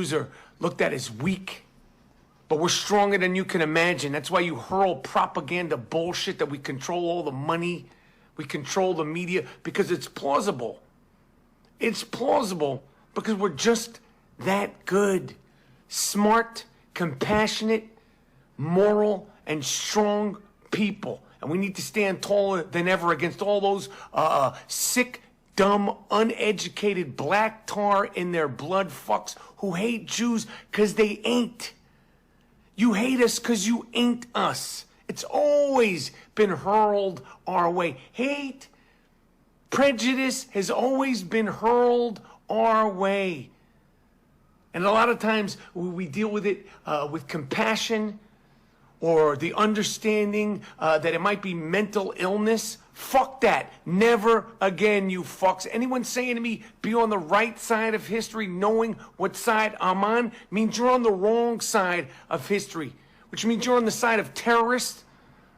Jews are looked at as weak, but we're stronger than you can imagine. That's why you hurl propaganda bullshit that we control all the money, we control the media, because it's plausible. It's plausible because we're just that good. Smart, compassionate, moral, and strong people. And we need to stand taller than ever against all those sick, dumb, uneducated, black tar in their blood fucks who hate Jews because they ain't. You hate us because you ain't us. It's always been hurled our way. Hate, prejudice has always been hurled our way. And a lot of times we deal with it with compassion or the understanding that it might be mental illness. Fuck that. Never again, you fucks. Anyone saying to me, be on the right side of history, knowing what side I'm on, means you're on the wrong side of history, which means you're on the side of terrorists,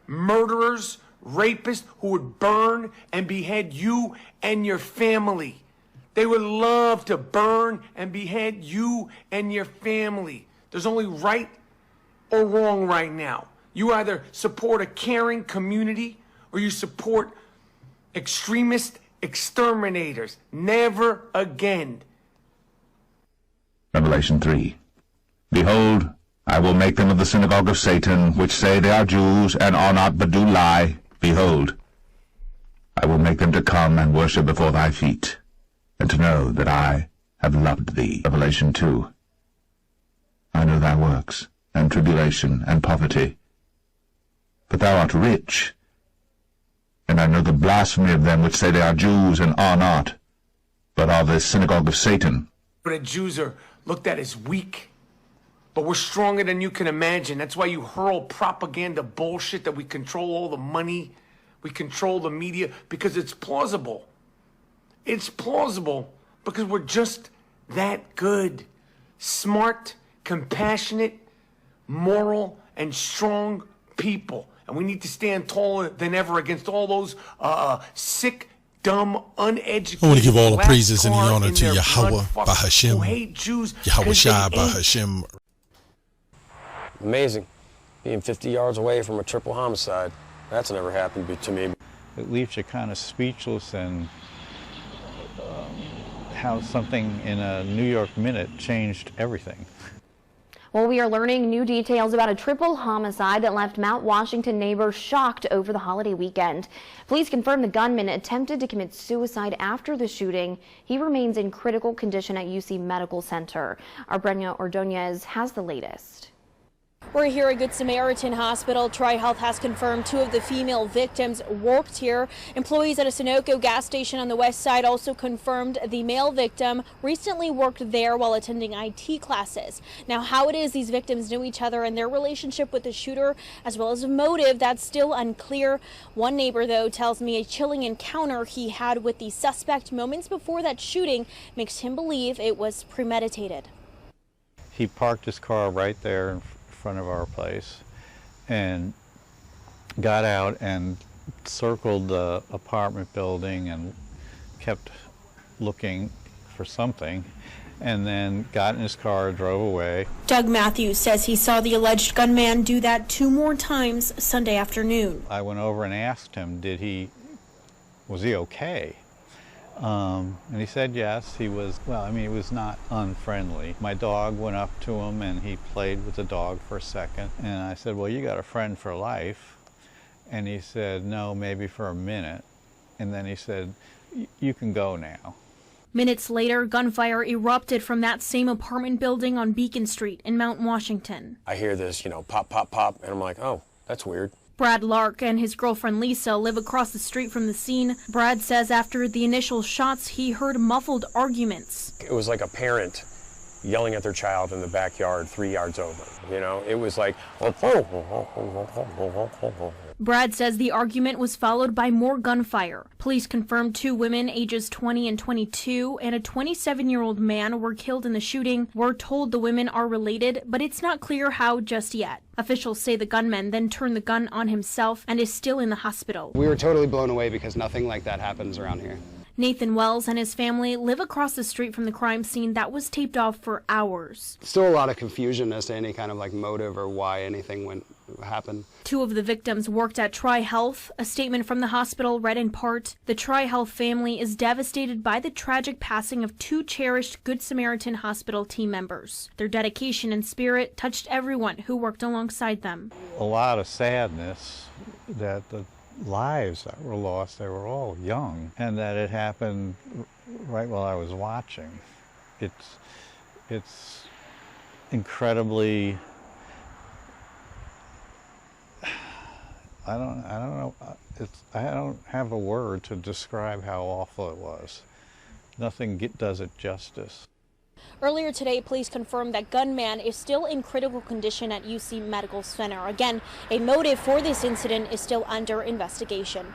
murderers, rapists who would burn and behead you and your family. They would love to burn and behead you and your family. There's only right or wrong right now. You either support a caring community or you support extremist exterminators. Never again. Revelation 3. Behold, I will make them of the synagogue of Satan, which say they are Jews, and are not, but do lie. Behold, I will make them to come and worship before thy feet, and to know that I have loved thee. Revelation 2. I know thy works, and tribulation, and poverty. But thou art rich, and I know the blasphemy of them which say they are Jews, and are not, but are the synagogue of Satan. The Jews are looked at as weak, but we're stronger than you can imagine. That's why you hurl propaganda bullshit that we control all the money, we control the media, because it's plausible. It's plausible because we're just that good. Smart, compassionate, moral, and strong people. And we need to stand taller than ever against all those sick, dumb, uneducated. I want to give all the praises and the honor to Yahweh who hate Jews. Yahweh Shai Bahashem. Amazing. Being 50 yards away from a triple homicide. That's never happened to me. It leaves you kind of speechless, and how something in a New York minute changed everything. Well, we are learning new details about a triple homicide that left Mount Washington neighbors shocked over the holiday weekend. Police confirm the gunman attempted to commit suicide after the shooting. He remains in critical condition at UC Medical Center. Our Brenda Ordonez has the latest. We're here at Good Samaritan Hospital. Tri-Health has confirmed 2 of the female victims worked here. Employees at a Sunoco gas station on the west side also confirmed the male victim recently worked there while attending IT classes. Now, how it is these victims knew each other and their relationship with the shooter, as well as a motive, that's still unclear. One neighbor, though, tells me a chilling encounter he had with the suspect moments before that shooting makes him believe it was premeditated. He parked his car right there in front of our place and got out and circled the apartment building and kept looking for something, and then got in his car, drove away. Doug Matthews says he saw the alleged gunman do that 2 more times Sunday afternoon. I went over and asked him, was he okay? And he said yes, he was, he was not unfriendly. My dog went up to him and he played with the dog for a second. And I said, well, you got a friend for life. And he said, no, maybe for a minute. And then he said, you can go now. Minutes later, gunfire erupted from that same apartment building on Beacon Street in Mount Washington. I hear this, pop, pop, pop, and I'm like, oh, that's weird. Brad Lark and his girlfriend Lisa live across the street from the scene. Brad says after the initial shots, he heard muffled arguments. It was like a parent yelling at their child in the backyard 3 yards over. It was like... Brad says the argument was followed by more gunfire. Police confirmed 2 women ages 20 and 22 and a 27-year-old man were killed in the shooting. We're told the women are related, but it's not clear how just yet. Officials say the gunman then turned the gun on himself and is still in the hospital. We were totally blown away because nothing like that happens around here. Nathan Wells and his family live across the street from the crime scene that was taped off for hours. Still a lot of confusion as to any kind of motive or why anything happened. 2 of the victims worked at Tri-Health. A statement from the hospital read in part, "The Tri-Health family is devastated by the tragic passing of 2 cherished Good Samaritan Hospital team members. Their dedication and spirit touched everyone who worked alongside them." A lot of sadness that the lives that were lost, they were all young, and that it happened right while I was watching. It's incredibly, I don't know, I don't have a word to describe how awful it was. Nothing does it justice. Earlier today, police confirmed that gunman is still in critical condition at UC Medical Center. Again, a motive for this incident is still under investigation.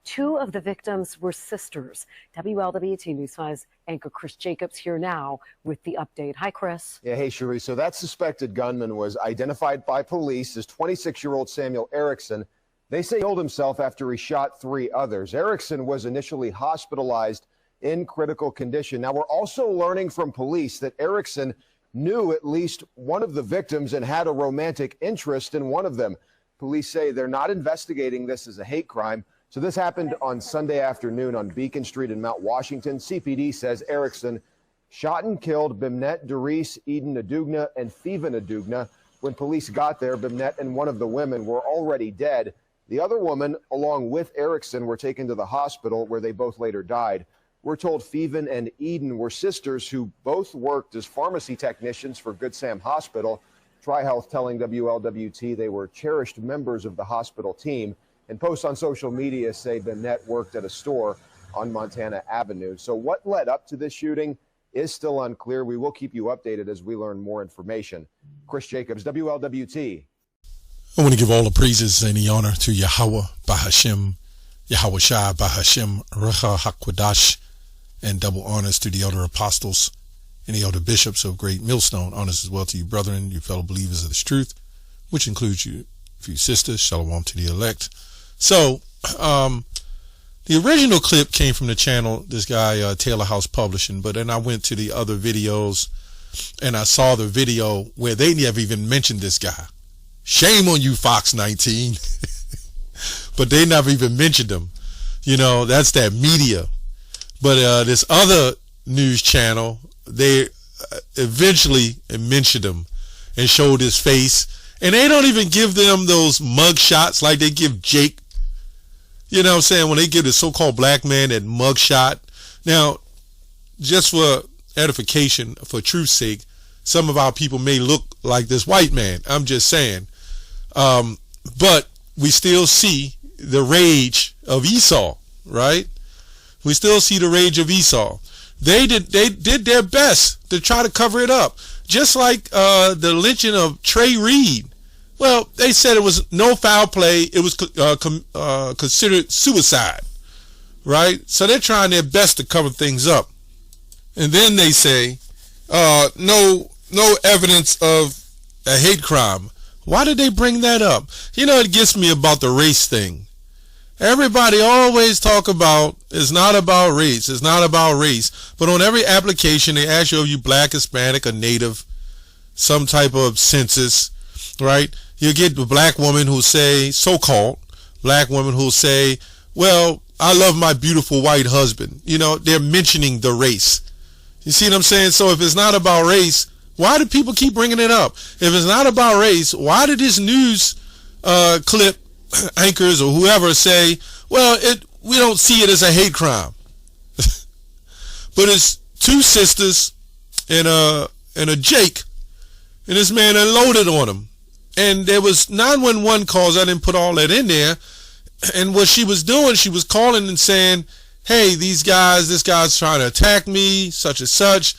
Two of the victims were sisters. WLWT News 5's anchor Chris Jacobs here now with the update. Hi, Chris. Yeah, hey, Cherie. So that suspected gunman was identified by police as 26-year-old Samuel Erickson. They say he killed himself after he shot 3 others. Erickson was initially hospitalized in critical condition. Now, we're also learning from police that Erickson knew at least one of the victims and had a romantic interest in one of them. Police say they're not investigating this as a hate crime. So this happened on Sunday afternoon on Beacon Street in Mount Washington. CPD says Erickson shot and killed Bimnet, Doris, Eden Adugna, and Thiva Adugna. When police got there, Bimnet and one of the women were already dead. The other woman, along with Erickson, were taken to the hospital where they both later died. We're told Thiva and Eden were sisters who both worked as pharmacy technicians for Good Sam Hospital. Tri-Health telling WLWT they were cherished members of the hospital team. And posts on social media say Bennett worked at a store on Montana Avenue. So what led up to this shooting is still unclear. We will keep you updated as we learn more information. Chris Jacobs, WLWT. I want to give all the praises and the honor to Yahweh Bahashem, Yahweh Shai Bahashem, Recha HaKwadash, and double honors to the elder apostles and the elder bishops of Great Millstone. Honors as well to you, brethren, you fellow believers of this truth, which includes you, few sisters. Shalom to the elect. So, the original clip came from the channel, this guy, Taylor House Publishing, but then I went to the other videos and I saw the video where they never even mentioned this guy. Shame on you, Fox 19. But they never even mentioned him. You know, that's that media. But this other news channel, they eventually mentioned him and showed his face. And they don't even give them those mug shots like they give Jake. You know what I'm saying? When they give the so-called black man that mug shot. Now, just for edification, for truth's sake, some of our people may look like this white man. I'm just saying. But we still see the rage of Esau, right? We still see the rage of Esau. They did their best to try to cover it up. Just like the lynching of Trey Reed. Well, they said it was no foul play. It was considered suicide, right? So they're trying their best to cover things up. And then they say, no evidence of a hate crime. Why did they bring that up? You know, it gets me about the race thing. Everybody always talk about, it's not about race. It's not about race. But on every application, they ask you if you black, Hispanic, or Native, some type of census, right? You get the black woman who say, so-called black woman who say, well, I love my beautiful white husband. You know, they're mentioning the race. You see what I'm saying? So if it's not about race, why do people keep bringing it up? If it's not about race, why did this news clip anchors or whoever say, well, we don't see it as a hate crime? But it's 2 sisters and a Jake, and this man unloaded on them. And there was 911 calls. I didn't put all that in there. And what she was doing, she was calling and saying, hey, this guy's trying to attack me, such and such.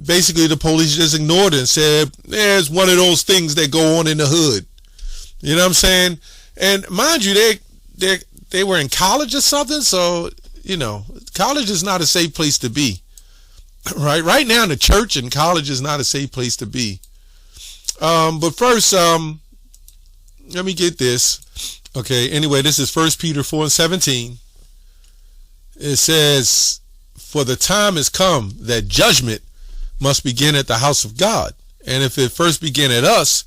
Basically, the police just ignored it and said, there's one of those things that go on in the hood. You know what I'm saying? And mind you, they were in college or something. So, college is not a safe place to be. Right now, the church and college is not a safe place to be. But first, let me get this. Okay, anyway, this is 1 Peter 4:17. It says, "For the time has come that judgment must begin at the house of God. And if it first begin at us,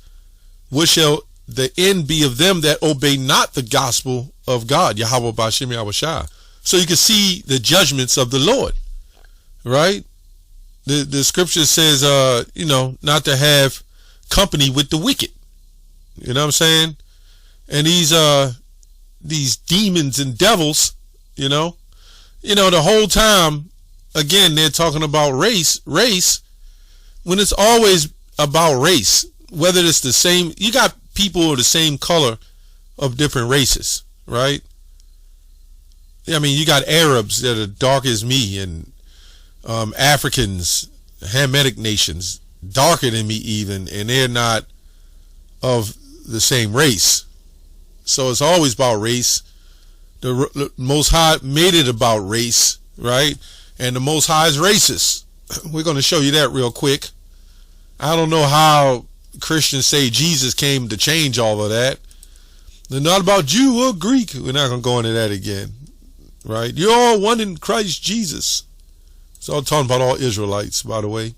what shall the end be of them that obey not the gospel of God?" Yahweh B'Hashem Yahweh Shai. So you can see the judgments of the Lord, right? The scripture says, not to have company with the wicked. You know what I'm saying? And these demons and devils, the whole time, again, they're talking about race, when it's always about race, whether it's the same, you got people of the same color of different races, right? I mean, you got Arabs that are dark as me, and Africans, Hamitic nations, darker than me even, and they're not of the same race. So it's always about race. The Most High made it about race, right? And the Most High is racist. We're going to show you that real quick. I don't know how Christians say Jesus came to change all of that. They're not about Jew or Greek. We're not going to go into that again, right? You're all one in Christ Jesus. It's all talking about all Israelites, by the way.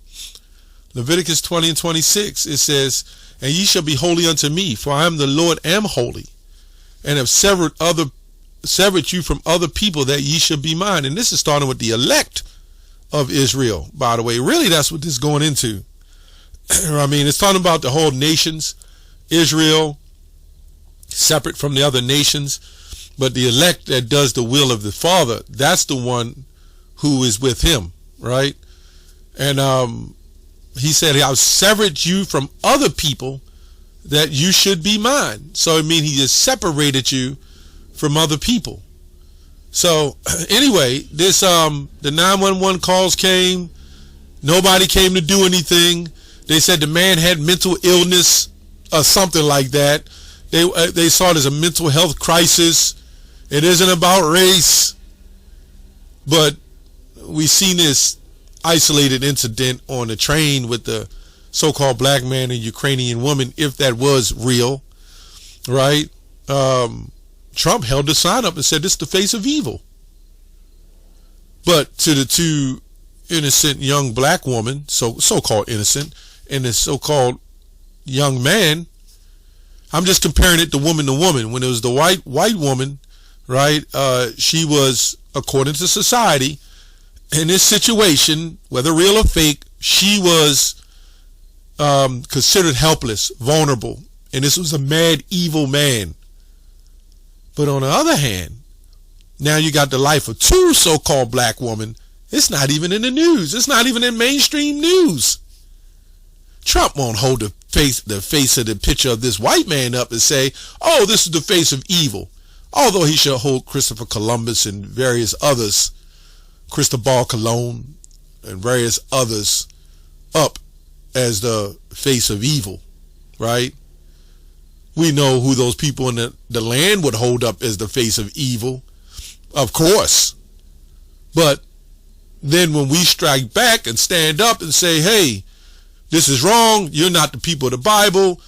Leviticus 20:26, it says, "And ye shall be holy unto me, for I am the Lord am holy, and have severed you from other people, that ye should be mine." And this is starting with the elect of Israel, by the way. Really, that's what this is going into. I mean, it's talking about the whole nations, Israel, separate from the other nations. But the elect that does the will of the Father, that's the one who is with him, right? And he said, "I've severed you from other people, that you should be mine." So I mean, he just separated you from other people. So anyway, this the 911 calls came. Nobody came to do anything. They said the man had mental illness or something like that. They saw it as a mental health crisis. It isn't about race. But we seen this isolated incident on the train with the so-called black man and Ukrainian woman, if that was real, right? Trump held the sign up and said, "This is the face of evil." But to the two innocent young black woman, so-called innocent, and the so-called young man, I'm just comparing it to woman. When it was the white woman, right? She was, according to society, in this situation, whether real or fake, she was considered helpless, vulnerable, and this was a mad, evil man. But on the other hand, now you got the life of two so-called black women. It's not even in the news. It's not even in mainstream news. Trump won't hold the face of the picture of this white man up and say, "Oh, this is the face of evil." Although he should hold Christopher Columbus and various others, Cristobal Colon and various others, up as the face of evil, right? We know who those people in the land would hold up as the face of evil, of course. But then when we strike back and stand up and say, "Hey, this is wrong. You're not the people of the Bible.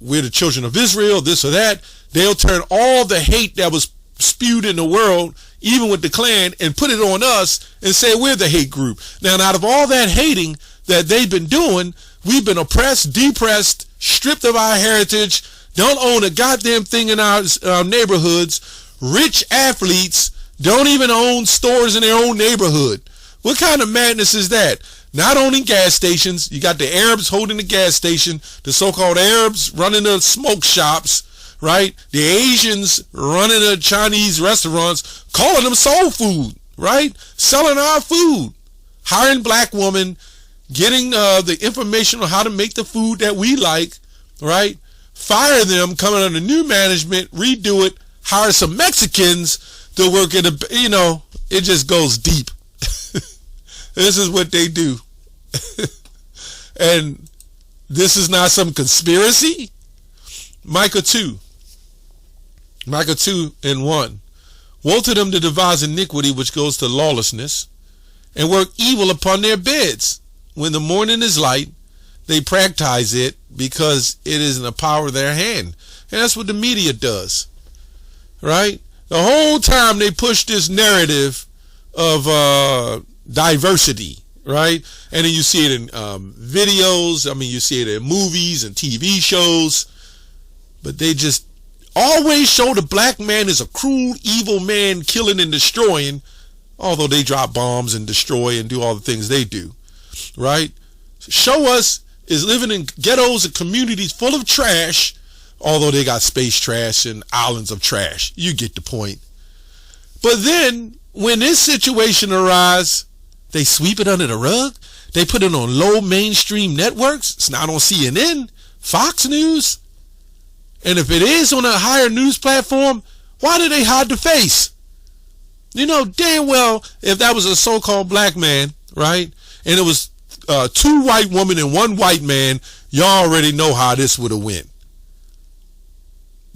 We're the children of Israel," this or that, they'll turn all the hate that was spewed in the world, even with the Klan, and put it on us and say we're the hate group. Now, out of all that hating that they've been doing, we've been oppressed, depressed, stripped of our heritage, don't own a goddamn thing in our neighborhoods. Rich athletes don't even own stores in their own neighborhood. What kind of madness is that? Not owning gas stations. You got the Arabs holding the gas station, the so-called Arabs running the smoke shops, right? The Asians running the Chinese restaurants, calling them soul food, right? Selling our food. Hiring black women, getting the information on how to make the food that we like, right? Fire them, coming under new management, redo it, hire some Mexicans to work at it just goes deep. This is what they do. And this is not some conspiracy. Micah 2. Micah 2:1. Woe to them that devise iniquity, which goes to lawlessness, and work evil upon their beds. When the morning is light, they practice it because it is in the power of their hand. And that's what the media does, right? The whole time they push this narrative of diversity, right? And then you see it in videos. I mean, you see it in movies and TV shows. But they just always show the black man as a cruel, evil man killing and destroying, although they drop bombs and destroy and do all the things they do, right? Show us is living in ghettos and communities full of trash, although they got space trash and islands of trash. You get the point. But then when this situation arises, they sweep it under the rug. They put it on low mainstream networks. It's not on CNN, Fox News. And if it is on a higher news platform, why do they hide the face? You know damn well if that was a so-called black man, right, and it was 2 white women and 1 white man, y'all already know how this would have went.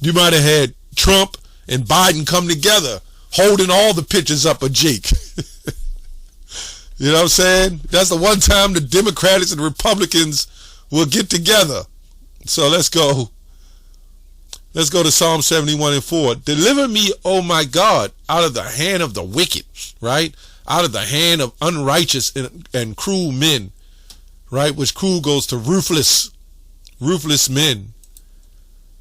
You might have had Trump and Biden come together holding all the pictures up of Jake. You know what I'm saying? That's the one time the Democrats and the Republicans will get together. So let's go. Let's go to Psalm 71:4. Deliver me, O my God, out of the hand of the wicked, right? Out of the hand of unrighteous and cruel men, right? Which cruel goes to ruthless men.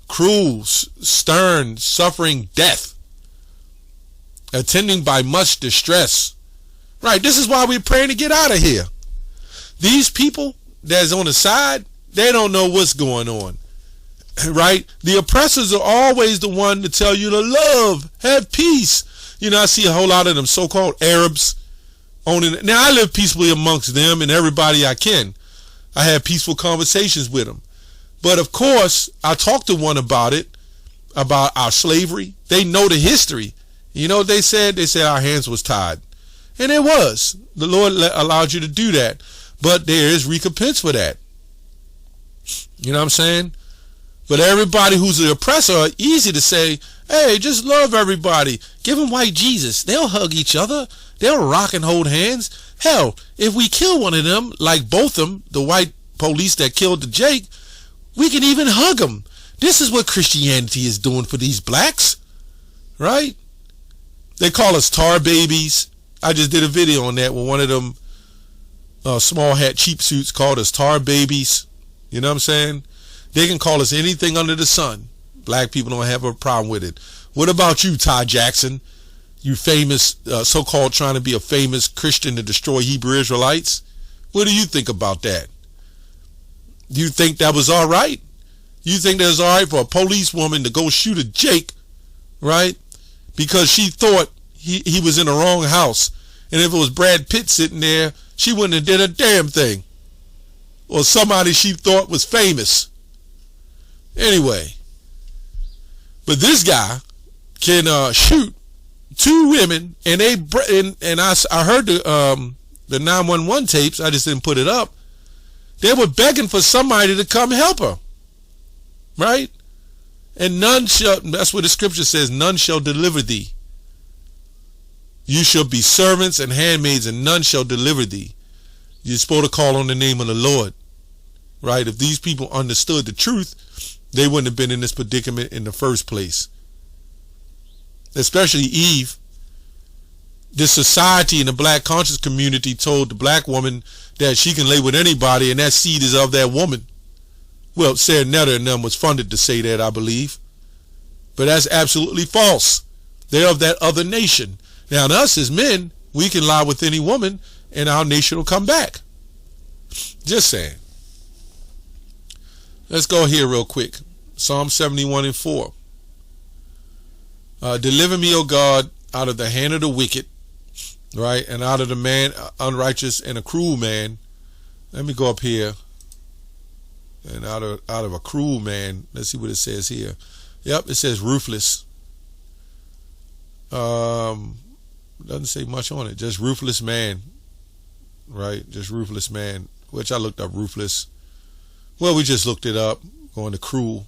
Cruel, stern, suffering death, attending by much distress. Right, this is why we're praying to get out of here. These people that's on the side, they don't know what's going on. Right? The oppressors are always the one to tell you to love, have peace. You know, I see a whole lot of them so-called Arabs owning it. Now, I live peacefully amongst them and everybody I can. I have peaceful conversations with them. But, of course, I talked to one about it, about our slavery. They know the history. You know what they said? They said our hands was tied. And it was. The Lord allowed you to do that. But there is recompense for that. You know what I'm saying? But everybody who's the oppressor are easy to say, hey, just love everybody. Give them white Jesus. They'll hug each other. They'll rock and hold hands. Hell, if we kill one of them, like both of them, the white police that killed the Jake, we can even hug them. This is what Christianity is doing for these blacks, right? They call us tar babies. I just did a video on that with one of them small hat cheap suits called us tar babies. You know what I'm saying? They can call us anything under the sun. Black people don't have a problem with it. What about you, Ty Jackson? You famous, so-called trying to be a famous Christian to destroy Hebrew Israelites? What do you think about that? Do you think that was all right? You think that was all right for a police woman to go shoot a Jake, right? Because she thought he was in the wrong house. And if it was Brad Pitt sitting there, she wouldn't have did a damn thing. Or somebody she thought was famous. Anyway, but this guy can shoot 2 women, and I heard the 911 tapes. I just didn't put it up. They were begging for somebody to come help her, right? And none shall. That's what the scripture says. None shall deliver thee. You shall be servants and handmaids, and none shall deliver thee. You're supposed to call on the name of the Lord, right? If these people understood the truth, they wouldn't have been in this predicament in the first place. Especially Eve. This society in the black conscious community told the black woman that she can lay with anybody and that seed is of that woman. Well, Sarah Netter and them was funded to say that, I believe. But that's absolutely false. They're of that other nation. Now, us as men, we can lie with any woman and our nation will come back. Just saying. Let's go here real quick. Psalm 71:4. Deliver me, O God, out of the hand of the wicked, right, and out of the man unrighteous and a cruel man. Let me go up here. And out of a cruel man. Let's see what it says here. Yep, it says ruthless. Doesn't say much on it. Just ruthless man. Right? Just ruthless man. Which I looked up ruthless. Well, we just looked it up. Going to cruel.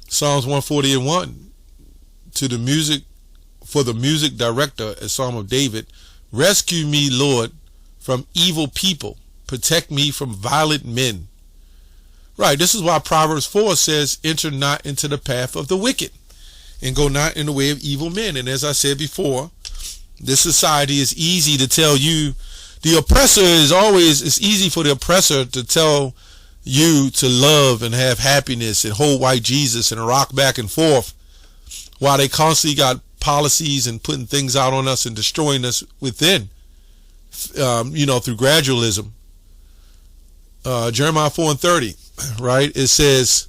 Psalms 140:1. to the music, for the music director, a Psalm of David, rescue me, Lord, from evil people. Protect me from violent men. Right, this is why Proverbs 4 says, enter not into the path of the wicked, and go not in the way of evil men. And as I said before, this society is easy to tell you, the oppressor is always, it's easy for the oppressor to tell you to love and have happiness and hold white Jesus and rock back and forth, while they constantly got policies and putting things out on us and destroying us within, through gradualism. Jeremiah 4:30, right? It says,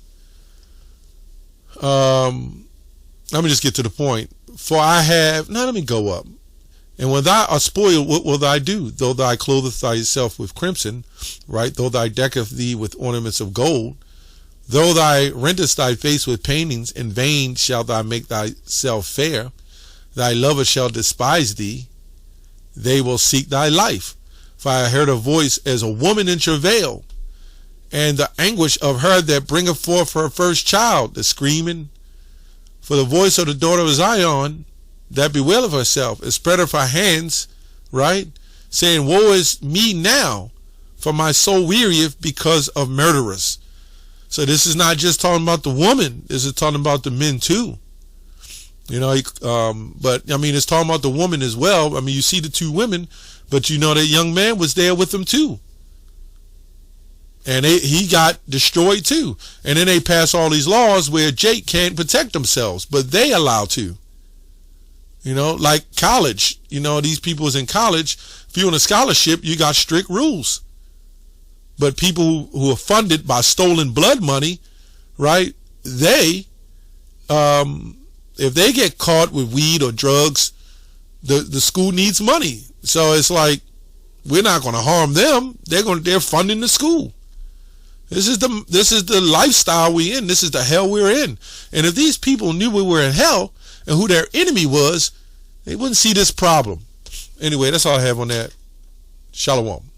let me just get to the point. Let me go up. And when thou art spoiled, what will thou do? Though thou clothest thyself with crimson, right? Though thou decketh thee with ornaments of gold, though thou rentest thy face with paintings, in vain shalt thou make thyself fair. Thy lover shall despise thee. They will seek thy life. For I heard a voice as a woman in travail, and the anguish of her that bringeth forth her first child, the screaming. For the voice of the daughter of Zion, that bewaileth herself, and spreadeth her hands, right? Saying, woe is me now, for my soul wearieth because of murderers. So this is not just talking about the woman, this is talking about the men too. But I mean, it's talking about the woman as well. I mean, you see the two women, but that young man was there with them too. And he got destroyed too. And then they pass all these laws where Jake can't protect themselves, but they allow to. Like college. These people is in college. If you're on a scholarship, you got strict rules. But people who are funded by stolen blood money, right? They, if they get caught with weed or drugs, the school needs money. So it's like, we're not going to harm them. They're funding the school. This is the lifestyle we're in. This is the hell we're in. And if these people knew we were in hell and who their enemy was, they wouldn't see this problem. Anyway, that's all I have on that. Shalom.